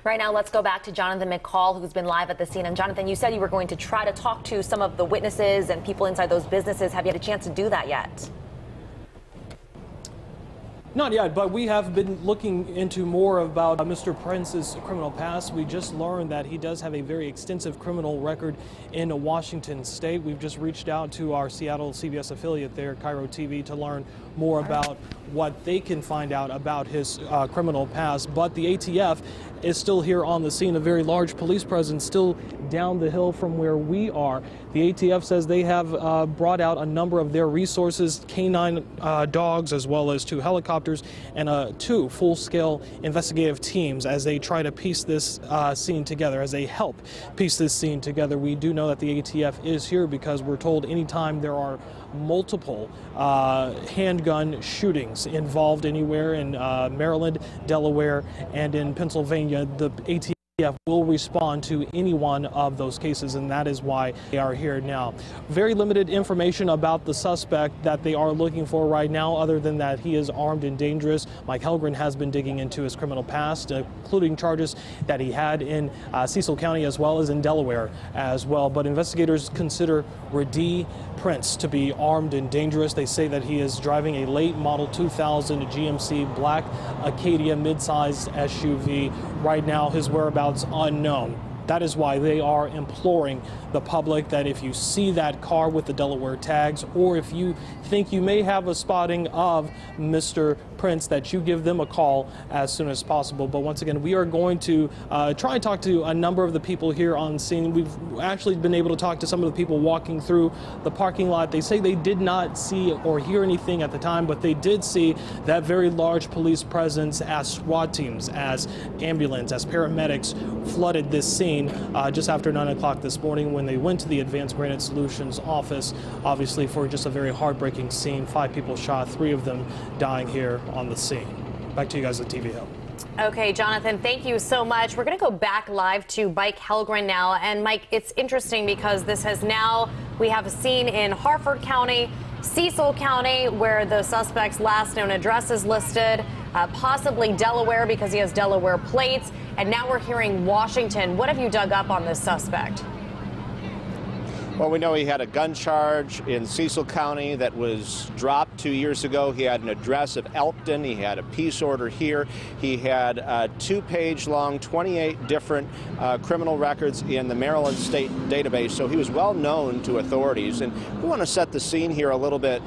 Right now, let's go back to Jonathan McCall, who's been live at the scene. And Jonathan, you said you were going to try to talk to some of the witnesses and people inside those businesses. Have you had a chance to do that yet? Not yet, but we have been looking into more about Mr. Prince's criminal past. We just learned that he does have a very extensive criminal record in Washington State. We've just reached out to our Seattle CBS affiliate there, Cairo TV, to learn more about what they can find out about his criminal past. But the ATF is still here on the scene, a very large police presence still down the hill from where we are. The ATF says they have brought out a number of their resources, canine dogs, as well as 2 helicopters and 2 full-scale investigative teams as they try to piece this scene together, as they help piece this scene together. We do know that the ATF is here because we're told anytime there are multiple handgun shootings involved anywhere in Maryland, Delaware, and in Pennsylvania, the ATF will respond to any one of those cases, and that is why they are here now. Very limited information about the suspect that they are looking for right now, other than that he is armed and dangerous. Mike Hellgren has been digging into his criminal past, including charges that he had in Cecil County as well as in Delaware as well. But investigators consider Redee Prince to be armed and dangerous. They say that he is driving a late model 2000 GMC black Acadia mid-sized SUV. Right now, his whereabouts unknown. That is why they are imploring the public that if you see that car with the Delaware tags, or if you think you may have a spotting of Mr. Prince, that you give them a call as soon as possible. But once again, we are going to try and talk to a number of the people here on scene. We've actually been able to talk to some of the people walking through the parking lot. They say they did not see or hear anything at the time, but they did see that very large police presence as SWAT teams, as ambulance, as paramedics flooded this scene just after 9 o'clock this morning when they went to the Advanced Granite Solutions office, obviously for just a very heartbreaking scene. 5 people shot, 3 of them dying here on the scene. Back to you guys at TV Hill. Okay, Jonathan, thank you so much. We're going to go back live to Mike Hellgren now. And Mike, it's interesting because this has now, we have a scene in Harford County, Cecil County, where the suspect's last known address is listed, possibly Delaware because he has Delaware plates. And now we're hearing Washington. What have you dug up on this suspect? Well, we know he had a gun charge in Cecil County that was dropped 2 years ago. He had an address of Elkton. He had a peace order here. He had a 2-page long, 28 different criminal records in the Maryland State database. So he was well known to authorities. And we want to set the scene here a little bit,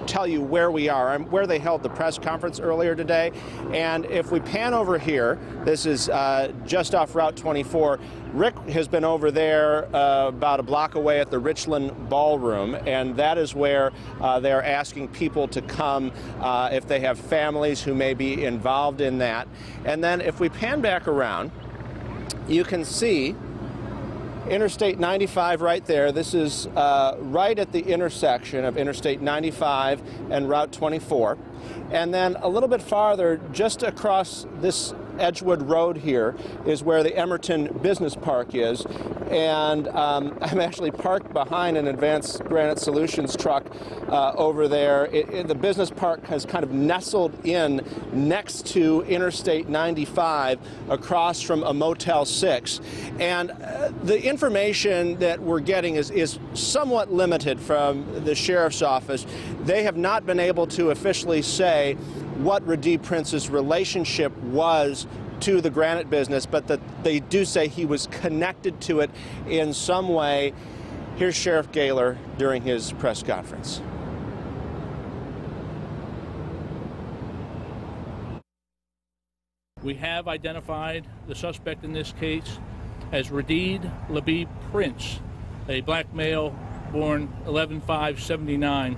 tell you where we are and where they held the press conference earlier today. And if we pan over here, this is just off Route 24. Rick has been over there about a block away at the Richland Ballroom, and that is where they're asking people to come if they have families who may be involved in that. And then if we pan back around, you can see Interstate 95 right there. This is right at the intersection of Interstate 95 and Route 24. And then a little bit farther, just across this Edgewood Road here, is where the Emerton Business Park is. And I'm actually parked behind an Advanced Granite Solutions truck over there. The business park has kind of nestled in next to Interstate 95 across from a Motel 6. And the information that we're getting is somewhat limited from the sheriff's office. They have not been able to officially say what Redee Prince's relationship was to the granite business, but that they do say he was connected to it in some way. Here's Sheriff Gaylor during his press conference. We have identified the suspect in this case as Redee Labib Prince, a black male born 11/5/79,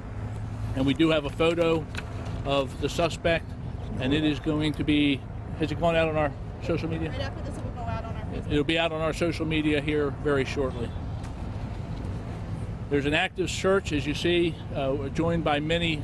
and we do have a photo of the suspect, and it is going to be, has it gone out on our social media? Right after this, it will go out on our Facebook. It'll be out on our social media here very shortly. There's an active search, as you see, joined by many,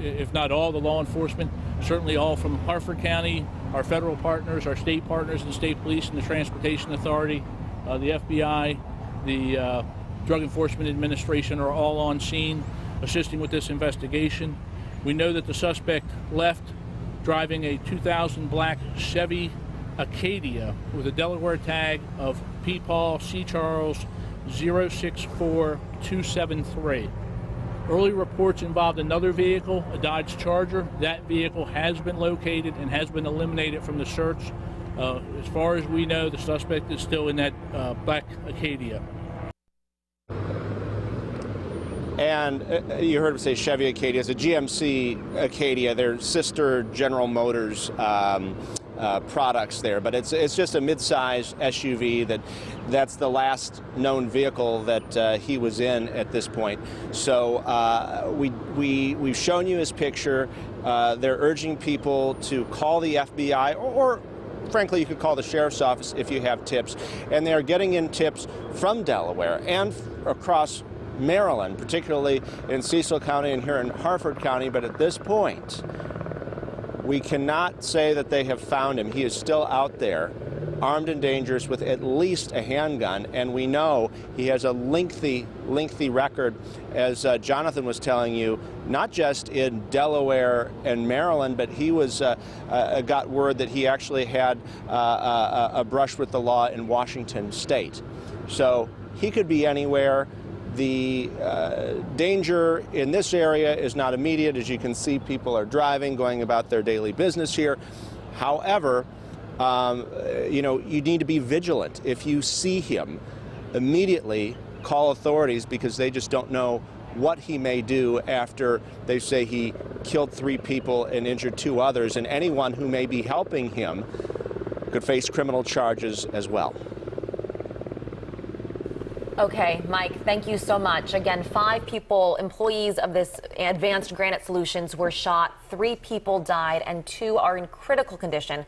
if not all, the law enforcement, certainly all from Harford County, our federal partners, our state partners, the state police and the Transportation Authority, the FBI, the Drug Enforcement Administration are all on scene assisting with this investigation. We know that the suspect left driving a 2000 black Chevy Acadia with a Delaware tag of Paul C. Charles 064273. Early reports involved another vehicle, a Dodge Charger. That vehicle has been located and has been eliminated from the search. As far as we know, the suspect is still in that black Acadia. And you heard him say Chevy Acadia. It's a GMC Acadia. They're sister General Motors products there, but it's just a mid-size SUV. That's the last known vehicle that he was in at this point. So we've shown you his picture. They're urging people to call the FBI or frankly, you could call the sheriff's office if you have tips. And they're getting in tips from Delaware and across Maryland, particularly in Cecil County and here in Harford County. But at this point, we cannot say that they have found him. He is still out there, armed and dangerous with at least a handgun. And we know he has a lengthy record, as Jonathan was telling you, not just in Delaware and Maryland, but he got word that he actually had a brush with the law in Washington State. So he could be anywhere. The danger in this area is not immediate. As you can see, people are driving, going about their daily business here. However, you need to be vigilant. If you see him, immediately call authorities, because they just don't know what he may do after they say he killed 3 people and injured 2 others, and anyone who may be helping him could face criminal charges as well. Okay, Mike, thank you so much. Again, 5 people, employees of this Advanced Granite Solutions, were shot. 3 people died and 2 are in critical condition.